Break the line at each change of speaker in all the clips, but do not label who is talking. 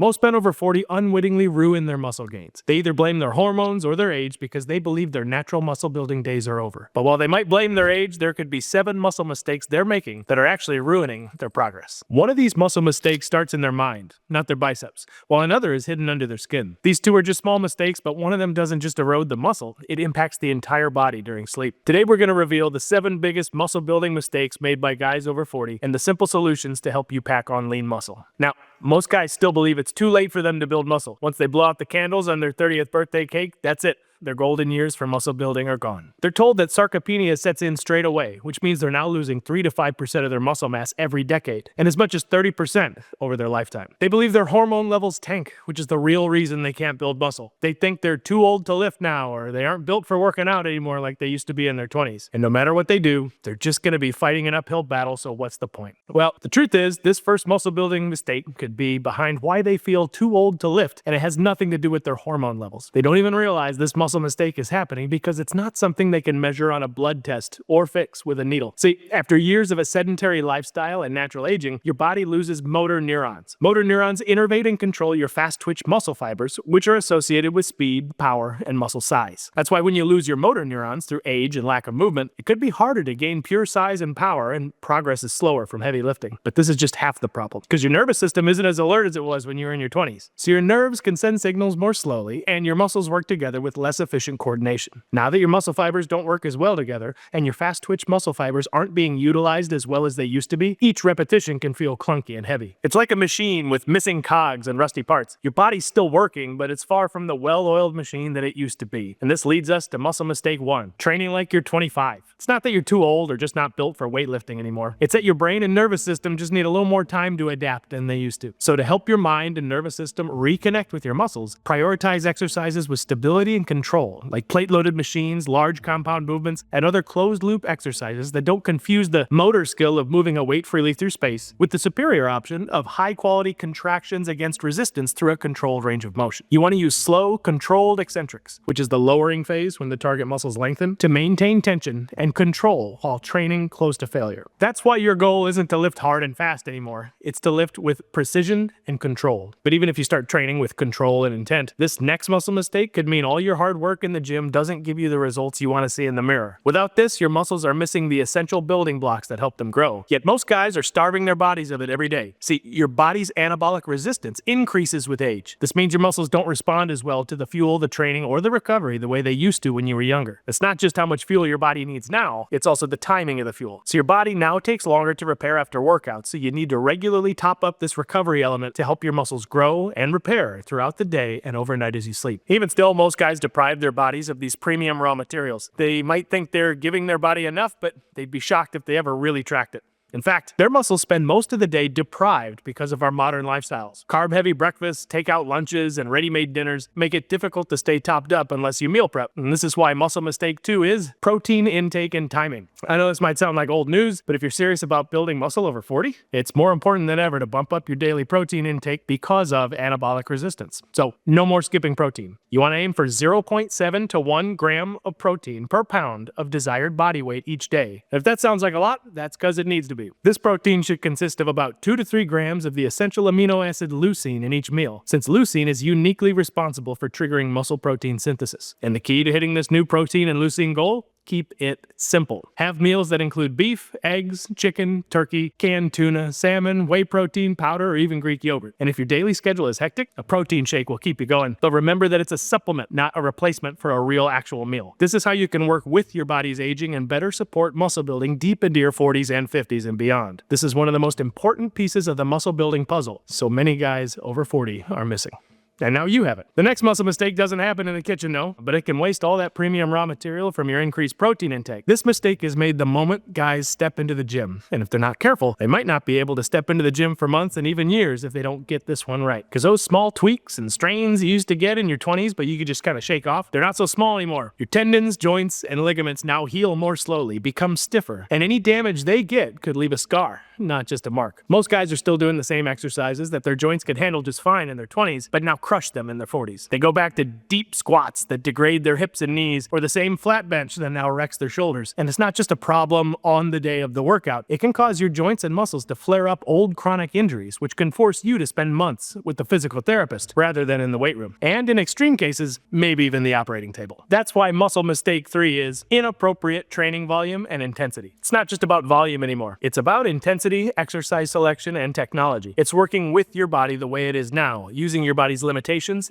Most men over 40 unwittingly ruin their muscle gains. They either blame their hormones or their age because they believe their natural muscle building days are over. But while they might blame their age, there could be 7 muscle mistakes they're making that are actually ruining their progress. One of these muscle mistakes starts in their mind, not their biceps, while another is hidden under their skin. These two are just small mistakes, but one of them doesn't just erode the muscle, it impacts the entire body during sleep. Today we're going to reveal the 7 biggest muscle building mistakes made by guys over 40 and the simple solutions to help you pack on lean muscle. Now, most guys still believe it's too late for them to build muscle. Once they blow out the candles on their 30th birthday cake, that's it. Their golden years for muscle building are gone. They're told that sarcopenia sets in straight away, which means they're now losing 3 to 5% of their muscle mass every decade, and as much as 30% over their lifetime. They believe their hormone levels tank, which is the real reason they can't build muscle. They think they're too old to lift now, or they aren't built for working out anymore like they used to be in their 20s. And no matter what they do, they're just going to be fighting an uphill battle, so what's the point? Well, the truth is, this first muscle building mistake could be behind why they feel too old to lift, and it has nothing to do with their hormone levels. They don't even realize this muscle mistake is happening because it's not something they can measure on a blood test or fix with a needle. See, after years of a sedentary lifestyle and natural aging, your body loses motor neurons. Motor neurons innervate and control your fast-twitch muscle fibers, which are associated with speed, power, and muscle size. That's why when you lose your motor neurons through age and lack of movement, it could be harder to gain pure size and power, and progress is slower from heavy lifting. But this is just half the problem, because your nervous system isn't as alert as it was when you were in your 20s. So your nerves can send signals more slowly, and your muscles work together with less efficient coordination. Now that your muscle fibers don't work as well together, and your fast-twitch muscle fibers aren't being utilized as well as they used to be, each repetition can feel clunky and heavy. It's like a machine with missing cogs and rusty parts. Your body's still working, but it's far from the well-oiled machine that it used to be. And this leads us to muscle mistake 1, training like you're 25. It's not that you're too old or just not built for weightlifting anymore. It's that your brain and nervous system just need a little more time to adapt than they used to. So to help your mind and nervous system reconnect with your muscles, prioritize exercises with stability and control, like plate-loaded machines, large compound movements, and other closed-loop exercises that don't confuse the motor skill of moving a weight freely through space with the superior option of high-quality contractions against resistance through a controlled range of motion. You want to use slow, controlled eccentrics, which is the lowering phase when the target muscles lengthen, to maintain tension and control while training close to failure. That's why your goal isn't to lift hard and fast anymore. It's to lift with precision and control. But even if you start training with control and intent, this next muscle mistake could mean all your hard work in the gym doesn't give you the results you want to see in the mirror. Without this, your muscles are missing the essential building blocks that help them grow. Yet most guys are starving their bodies of it every day. See, your body's anabolic resistance increases with age. This means your muscles don't respond as well to the fuel, the training, or the recovery the way they used to when you were younger. It's not just how much fuel your body needs now, it's also the timing of the fuel. So your body now takes longer to repair after workouts, so you need to regularly top up this recovery element to help your muscles grow and repair throughout the day and overnight as you sleep. Even still, most guys deprive their bodies of these premium raw materials. They might think they're giving their body enough, but they'd be shocked if they ever really tracked it. In fact, their muscles spend most of the day deprived because of our modern lifestyles. Carb-heavy breakfasts, takeout lunches, and ready-made dinners make it difficult to stay topped up unless you meal prep. And this is why muscle mistake 2 is protein intake and timing. I know this might sound like old news, but if you're serious about building muscle over 40, it's more important than ever to bump up your daily protein intake because of anabolic resistance. So, no more skipping protein. You want to aim for 0.7 to 1 gram of protein per pound of desired body weight each day. And if that sounds like a lot, that's because it needs to be. This protein should consist of about 2 to 3 grams of the essential amino acid leucine in each meal, since leucine is uniquely responsible for triggering muscle protein synthesis. And the key to hitting this new protein and leucine goal? Keep it simple. Have meals that include beef, eggs, chicken, turkey, canned tuna, salmon, whey protein, powder, or even Greek yogurt. And if your daily schedule is hectic, a protein shake will keep you going. But remember that it's a supplement, not a replacement for a real actual meal. This is how you can work with your body's aging and better support muscle building deep into your 40s and 50s and beyond. This is one of the most important pieces of the muscle building puzzle so many guys over 40 are missing. And now you have it. The next muscle mistake doesn't happen in the kitchen, no, but it can waste all that premium raw material from your increased protein intake. This mistake is made the moment guys step into the gym. And if they're not careful, they might not be able to step into the gym for months and even years if they don't get this one right. Because those small tweaks and strains you used to get in your 20s, but you could just kind of shake off, they're not so small anymore. Your tendons, joints, and ligaments now heal more slowly, become stiffer, and any damage they get could leave a scar, not just a mark. Most guys are still doing the same exercises that their joints could handle just fine in their 20s, but now crush them in their 40s. They go back to deep squats that degrade their hips and knees, or the same flat bench that now wrecks their shoulders. And it's not just a problem on the day of the workout. It can cause your joints and muscles to flare up old chronic injuries, which can force you to spend months with the physical therapist rather than in the weight room. And in extreme cases, maybe even the operating table. That's why muscle mistake 3 is inappropriate training volume and intensity. It's not just about volume anymore. It's about intensity, exercise selection, and technology. It's working with your body the way it is now, using your body's limitations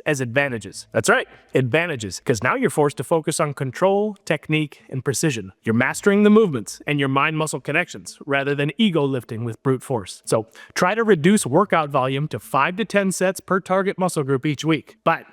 as advantages. That's right, advantages, because now you're forced to focus on control, technique, and precision. You're mastering the movements and your mind-muscle connections rather than ego lifting with brute force. So try to reduce workout volume to 5 to 10 sets per target muscle group each week. But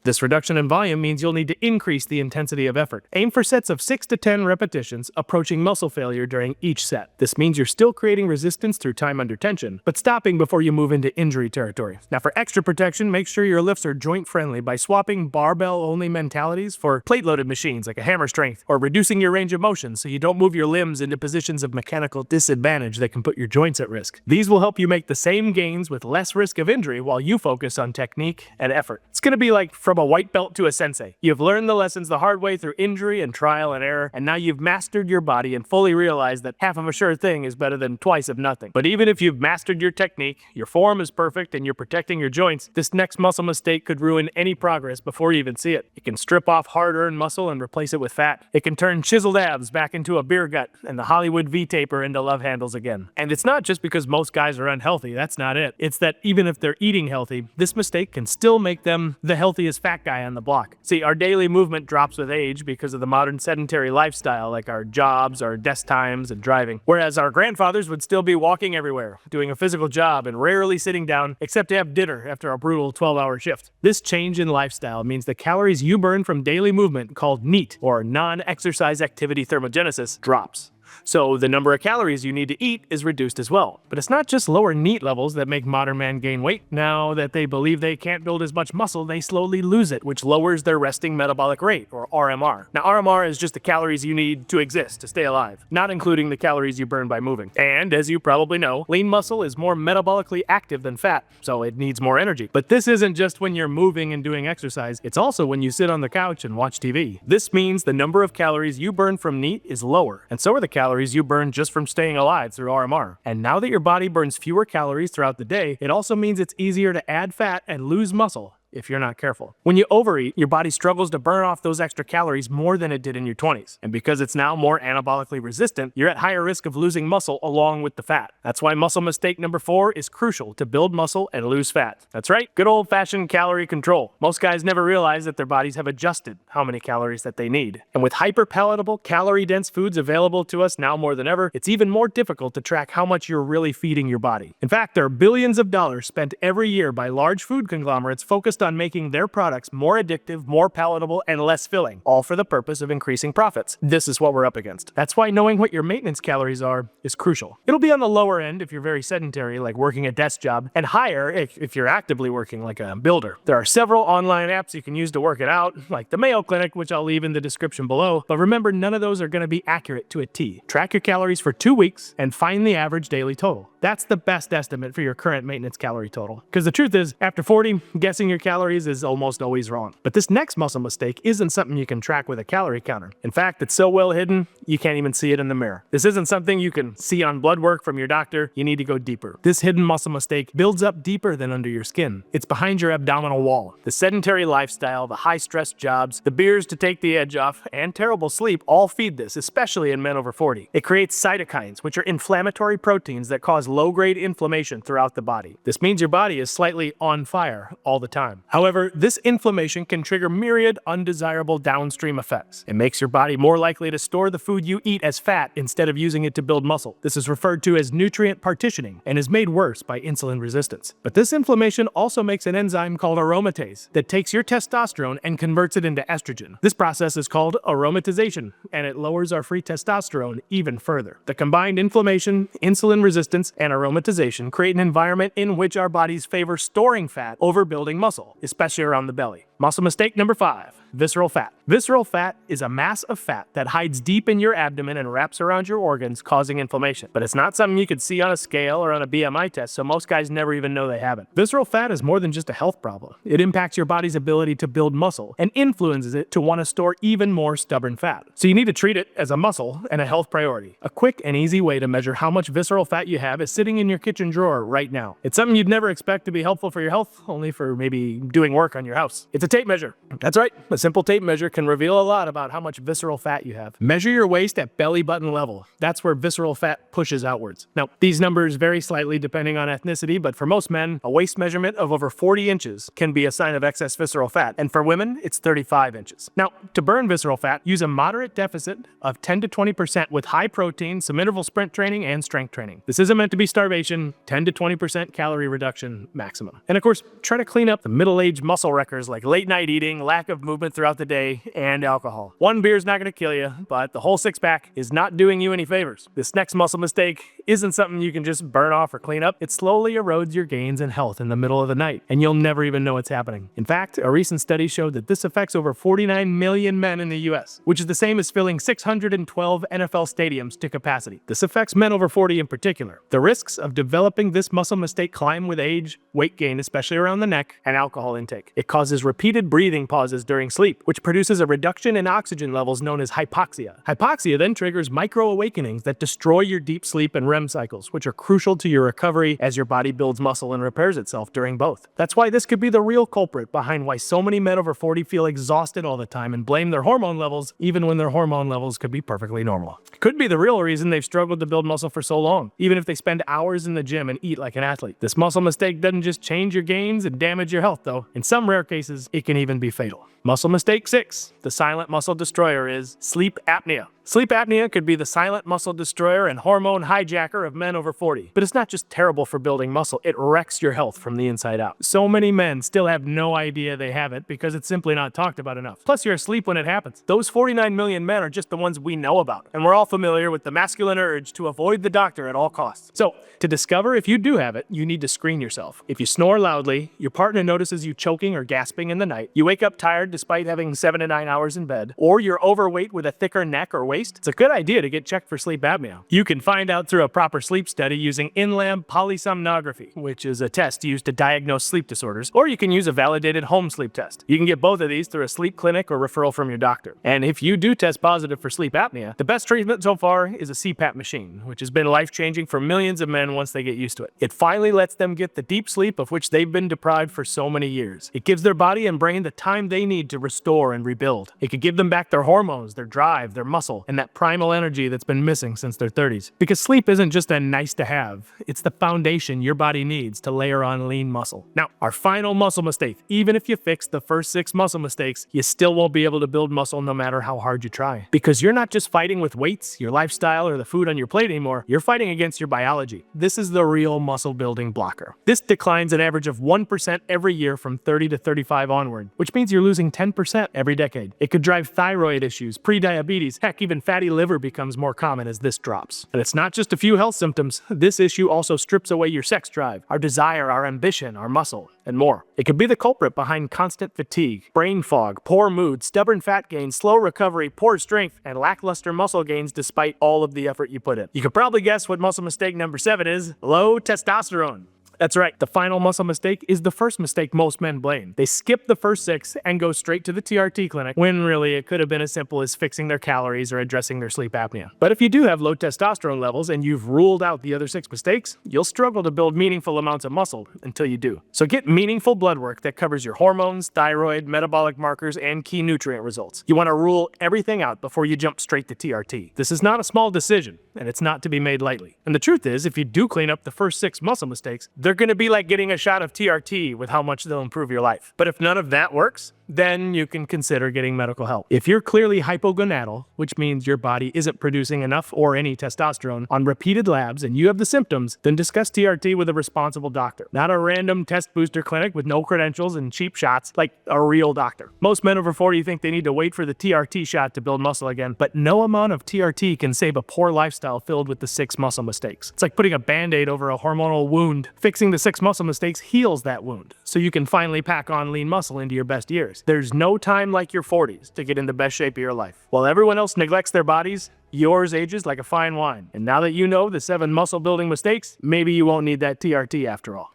this reduction in volume means you'll need to increase the intensity of effort. Aim for sets of 6 to 10 repetitions, approaching muscle failure during each set. This means you're still creating resistance through time under tension, but stopping before you move into injury territory. Now, for extra protection, make sure your lifts are joint-friendly by swapping barbell-only mentalities for plate-loaded machines like a hammer strength, or reducing your range of motion so you don't move your limbs into positions of mechanical disadvantage that can put your joints at risk. These will help you make the same gains with less risk of injury while you focus on technique and effort. It's going to be like from a white belt to a sensei. You've learned the lessons the hard way through injury and trial and error, and now you've mastered your body and fully realized that half of a sure thing is better than twice of nothing. But even if you've mastered your technique, your form is perfect, and you're protecting your joints, this next muscle mistake could ruin any progress before you even see it. It can strip off hard-earned muscle and replace it with fat. It can turn chiseled abs back into a beer gut and the Hollywood V-taper into love handles again. And it's not just because most guys are unhealthy, that's not it. It's that even if they're eating healthy, this mistake can still make them the healthiest fat guy on the block. See, our daily movement drops with age because of the modern sedentary lifestyle, like our jobs, our desk times, and driving. Whereas our grandfathers would still be walking everywhere, doing a physical job, and rarely sitting down except to have dinner after a brutal 12-hour shift. This change in lifestyle means the calories you burn from daily movement, called NEAT, or non-exercise activity thermogenesis, drops. So the number of calories you need to eat is reduced as well. But it's not just lower NEAT levels that make modern man gain weight. Now that they believe they can't build as much muscle, they slowly lose it, which lowers their resting metabolic rate, or RMR. Now, RMR is just the calories you need to exist, to stay alive, not including the calories you burn by moving. And as you probably know, lean muscle is more metabolically active than fat, so it needs more energy. But this isn't just when you're moving and doing exercise, it's also when you sit on the couch and watch TV. This means the number of calories you burn from NEAT is lower, and so are the calories you burn just from staying alive through RMR. And now that your body burns fewer calories throughout the day, it also means it's easier to add fat and lose muscle if you're not careful. When you overeat, your body struggles to burn off those extra calories more than it did in your 20s. And because it's now more anabolically resistant, you're at higher risk of losing muscle along with the fat. That's why muscle mistake number 4 is crucial to build muscle and lose fat. That's right, good old-fashioned calorie control. Most guys never realize that their bodies have adjusted how many calories that they need. And with hyper-palatable, calorie-dense foods available to us now more than ever, it's even more difficult to track how much you're really feeding your body. In fact, there are billions of dollars spent every year by large food conglomerates focused on making their products more addictive, more palatable, and less filling, all for the purpose of increasing profits. This is what we're up against. That's why knowing what your maintenance calories are is crucial. It'll be on the lower end if you're very sedentary, like working a desk job, and higher if you're actively working, like a builder. There are several online apps you can use to work it out, like the Mayo Clinic, which I'll leave in the description below, but remember, none of those are going to be accurate to a T. Track your calories for 2 weeks and find the average daily total. That's the best estimate for your current maintenance calorie total. Because the truth is, after 40, guessing your calories is almost always wrong. But this next muscle mistake isn't something you can track with a calorie counter. In fact, it's so well hidden, you can't even see it in the mirror. This isn't something you can see on blood work from your doctor. You need to go deeper. This hidden muscle mistake builds up deeper than under your skin. It's behind your abdominal wall. The sedentary lifestyle, the high-stress jobs, the beers to take the edge off, and terrible sleep all feed this, especially in men over 40. It creates cytokines, which are inflammatory proteins that cause low-grade inflammation throughout the body. This means your body is slightly on fire all the time. However, this inflammation can trigger myriad undesirable downstream effects. It makes your body more likely to store the food you eat as fat instead of using it to build muscle. This is referred to as nutrient partitioning and is made worse by insulin resistance. But this inflammation also makes an enzyme called aromatase that takes your testosterone and converts it into estrogen. This process is called aromatization, and it lowers our free testosterone even further. The combined inflammation, insulin resistance, and aromatization create an environment in which our bodies favor storing fat over building muscle, especially around the belly. Muscle mistake number 5, visceral fat. Visceral fat is a mass of fat that hides deep in your abdomen and wraps around your organs, causing inflammation. But it's not something you could see on a scale or on a BMI test, so most guys never even know they have it. Visceral fat is more than just a health problem. It impacts your body's ability to build muscle and influences it to want to store even more stubborn fat. So you need to treat it as a muscle and a health priority. A quick and easy way to measure how much visceral fat you have is sitting in your kitchen drawer right now. It's something you'd never expect to be helpful for your health, only for maybe doing work on your house. It's a tape measure. That's right, a simple tape measure can reveal a lot about how much visceral fat you have. Measure your waist at belly button level. That's where visceral fat pushes outwards. Now, these numbers vary slightly depending on ethnicity, but for most men, a waist measurement of over 40 inches can be a sign of excess visceral fat, and for women, it's 35 inches. Now, to burn visceral fat, use a moderate deficit of 10 to 20% with high protein, some interval sprint training, and strength training. This isn't meant to be starvation, 10 to 20% calorie reduction maximum. And of course, try to clean up the middle-aged muscle wreckers like late night eating, lack of movement throughout the day, and alcohol. One beer's not going to kill you, but the whole six-pack is not doing you any favors. This next muscle mistake isn't something you can just burn off or clean up. It slowly erodes your gains and health in the middle of the night, and you'll never even know it's happening. In fact, a recent study showed that this affects over 49 million men in the US, which is the same as filling 612 NFL stadiums to capacity. This affects men over 40 in particular. The risks of developing this muscle mistake climb with age, weight gain, especially around the neck, and alcohol intake. It causes repeated breathing pauses during sleep, which produces a reduction in oxygen levels known as hypoxia. Hypoxia then triggers micro-awakenings that destroy your deep sleep and REM cycles, which are crucial to your recovery as your body builds muscle and repairs itself during both. That's why this could be the real culprit behind why so many men over 40 feel exhausted all the time and blame their hormone levels, even when their hormone levels could be perfectly normal. It could be the real reason they've struggled to build muscle for so long, even if they spend hours in the gym and eat like an athlete. This muscle mistake doesn't just change your gains and damage your health, though. In some rare cases, it can even be fatal. Muscle mistake 6, the silent muscle destroyer, is sleep apnea. Sleep apnea could be the silent muscle destroyer and hormone hijacker of men over 40. But it's not just terrible for building muscle, it wrecks your health from the inside out. So many men still have no idea they have it because it's simply not talked about enough. Plus, you're asleep when it happens. Those 49 million men are just the ones we know about, and we're all familiar with the masculine urge to avoid the doctor at all costs. So, to discover if you do have it, you need to screen yourself. If you snore loudly, your partner notices you choking or gasping in the night, you wake up tired despite having 7 to 9 hours in bed, or you're overweight with a thicker neck or waist, it's a good idea to get checked for sleep apnea. You can find out through a proper sleep study using in-lab polysomnography, which is a test used to diagnose sleep disorders, or you can use a validated home sleep test. You can get both of these through a sleep clinic or referral from your doctor. And if you do test positive for sleep apnea, the best treatment so far is a CPAP machine, which has been life-changing for millions of men once they get used to it. It finally lets them get the deep sleep of which they've been deprived for so many years. It gives their body and brain the time they need to restore and rebuild. It could give them back their hormones, their drive, their muscle, and that primal energy that's been missing since their 30s. Because sleep isn't just a nice to have, it's the foundation your body needs to layer on lean muscle. Now, our final muscle mistake. Even if you fix the first 6 muscle mistakes, you still won't be able to build muscle no matter how hard you try. Because you're not just fighting with weights, your lifestyle, or the food on your plate anymore, you're fighting against your biology. This is the real muscle building blocker. This declines an average of 1% every year from 30 to 35 onward, which means you're losing 10% every decade. It could drive thyroid issues, prediabetes, heck, even fatty liver becomes more common as this drops. And it's not just a few health symptoms. This issue also strips away your sex drive, our desire, our ambition, our muscle, and more. It could be the culprit behind constant fatigue, brain fog, poor mood, stubborn fat gain, slow recovery, poor strength, and lackluster muscle gains despite all of the effort you put in. You could probably guess what muscle mistake number 7 is: low testosterone. That's right, the final muscle mistake is the first mistake most men blame. They skip the first 6 and go straight to the TRT clinic, when really it could have been as simple as fixing their calories or addressing their sleep apnea. But if you do have low testosterone levels and you've ruled out the other 6 mistakes, you'll struggle to build meaningful amounts of muscle until you do. So get meaningful blood work that covers your hormones, thyroid, metabolic markers, and key nutrient results. You want to rule everything out before you jump straight to TRT. This is not a small decision, and it's not to be made lightly. And the truth is, if you do clean up the first 6 muscle mistakes, they're going to be like getting a shot of TRT with how much they'll improve your life. But if none of that works, then you can consider getting medical help. If you're clearly hypogonadal, which means your body isn't producing enough or any testosterone on repeated labs and you have the symptoms, then discuss TRT with a responsible doctor. Not a random test booster clinic with no credentials and cheap shots, like a real doctor. Most men over 40 think they need to wait for the TRT shot to build muscle again, but no amount of TRT can save a poor lifestyle filled with the 6 muscle mistakes. It's like putting a band-aid over a hormonal wound. Fixing the 6 muscle mistakes heals that wound, so you can finally pack on lean muscle into your best years. boys. There's no time like your 40s to get in the best shape of your life. While everyone else neglects their bodies, yours ages like a fine wine. And now that you know the 7 muscle building mistakes, maybe you won't need that TRT after all.